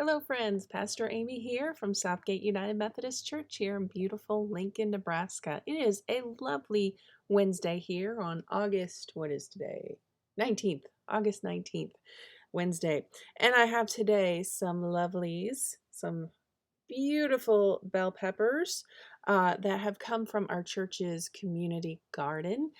Hello, friends. Pastor Amy here from Southgate United Methodist Church here in beautiful Lincoln, Nebraska. It is a lovely Wednesday here on what is today? 19th, August 19th, Wednesday. And I have today some lovelies, some beautiful bell peppers that have come from our church's community garden.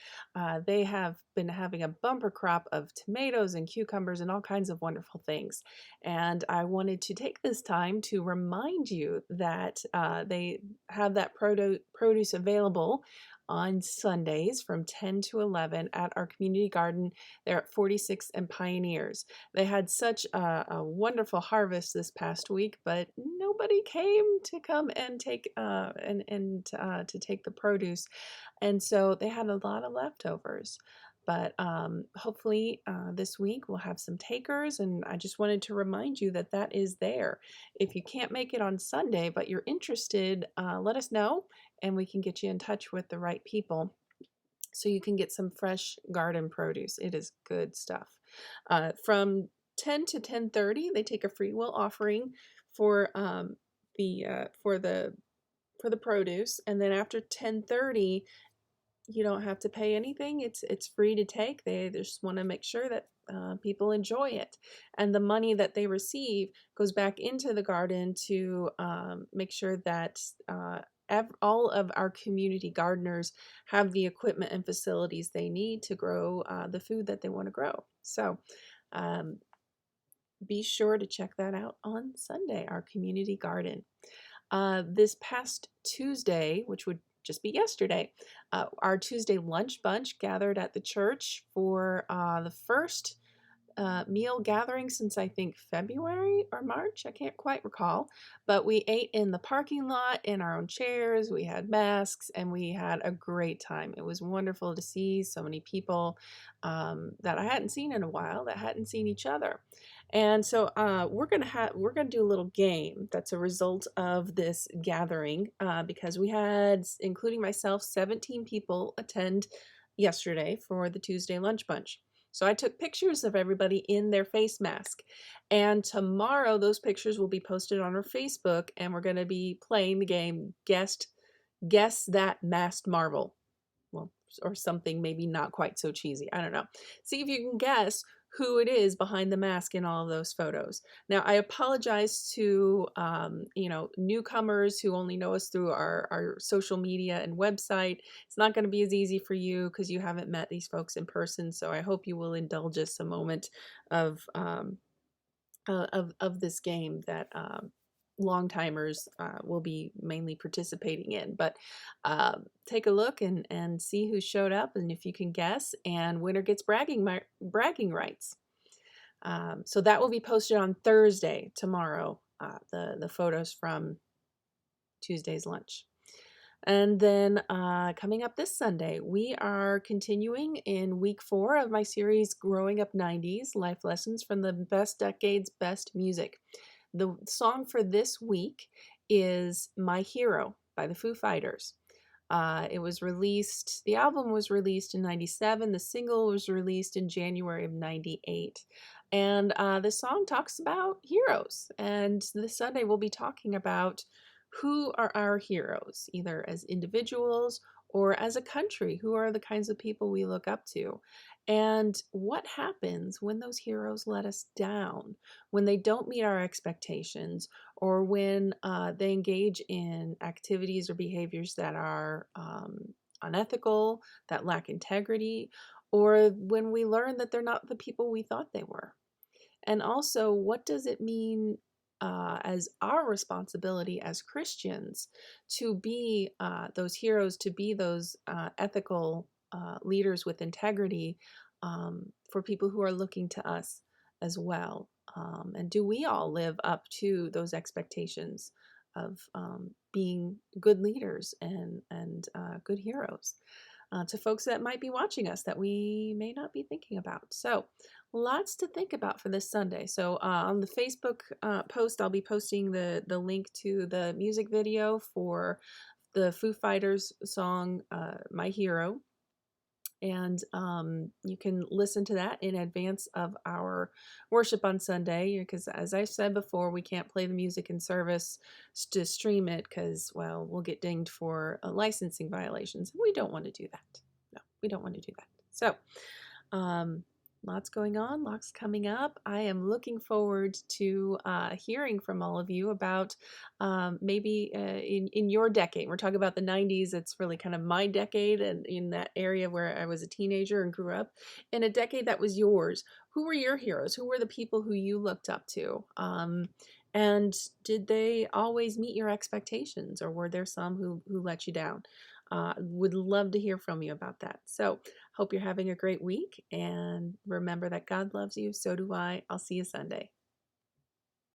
They have been having a bumper crop of tomatoes and cucumbers and all kinds of wonderful things. And I wanted to take this time to remind you that they have that produce available on Sundays from 10 to 11 at our community garden there at 46 and Pioneers. They had such a wonderful harvest this past week, but nobody came to come and take to take the produce, and so they had a lot of leftovers. But hopefully this week we'll have some takers, and I just wanted to remind you that that is there. If you can't make it on Sunday, but you're interested, let us know, and we can get you in touch with the right people so you can get some fresh garden produce. It is good stuff. From 10 to 10:30, they take a free will offering for the for the produce, and then after 10:30, you don't have to pay anything. It's free to take. They just want to make sure that people enjoy it, and the money that they receive goes back into the garden to make sure that all of our community gardeners have the equipment and facilities they need to grow the food that they want to grow. So um, be sure to check that out on Sunday, our community garden. This past Tuesday, which would just be yesterday, our Tuesday lunch bunch gathered at the church for the first meal gathering since I think February or March. I can't quite recall. But we ate in the parking lot in our own chairs. We had masks and we had a great time. It was wonderful to see so many people that I hadn't seen in a while, that hadn't seen each other. And so we're gonna do a little game that's a result of this gathering because we had, including myself, 17 people attend yesterday for the Tuesday lunch bunch. So I took pictures of everybody in their face mask. And tomorrow those pictures will be posted on our Facebook, and we're going to be playing the game Guess That Masked Marvel. Well, or something maybe not quite so cheesy. I don't know. See if you can guess who it is behind the mask in all of those photos. Now, I apologize to newcomers who only know us through our social media and website. It's not going to be as easy for you because you haven't met these folks in person. So I hope you will indulge us a moment of this game that long timers will be mainly participating in. But take a look and see who showed up, and if you can guess, and winner gets bragging rights. So that will be posted on Thursday, tomorrow, the photos from Tuesday's lunch. And then coming up this Sunday, we are continuing in week 4 of my series, Growing Up 90s, Life Lessons from the Best Decades, Best Music. The song for this week is My Hero by the Foo Fighters. The album was released in 97, the single was released in January of 98. And the song talks about heroes. And this Sunday we'll be talking about who are our heroes, either as individuals or as a country. Who are the kinds of people we look up to? And what happens when those heroes let us down, when they don't meet our expectations, or when they engage in activities or behaviors that are unethical, that lack integrity, or when we learn that they're not the people we thought they were. And also, what does it mean as our responsibility as Christians to be those heroes, to be those ethical leaders with integrity for people who are looking to us as well? And do we all live up to those expectations of being good leaders and good heroes to folks that might be watching us that we may not be thinking about? So lots to think about for this Sunday. So on the Facebook post, I'll be posting the link to the music video for the Foo Fighters song, My Hero. And you can listen to that in advance of our worship on Sunday, because as I said before, we can't play the music in service to stream it because, well, we'll get dinged for licensing violations. We don't want to do that. No, we don't want to do that. So, um, lots going on, lots coming up. I am looking forward to hearing from all of you about maybe in your decade. We're talking about the 90s. It's really kind of my decade, and in that area where I was a teenager and grew up. In a decade that was yours, who were your heroes? Who were the people who you looked up to? And did they always meet your expectations, or were there some who let you down? Would love to hear from you about that. So, hope you're having a great week, and remember that God loves you. So do I. I'll see you Sunday.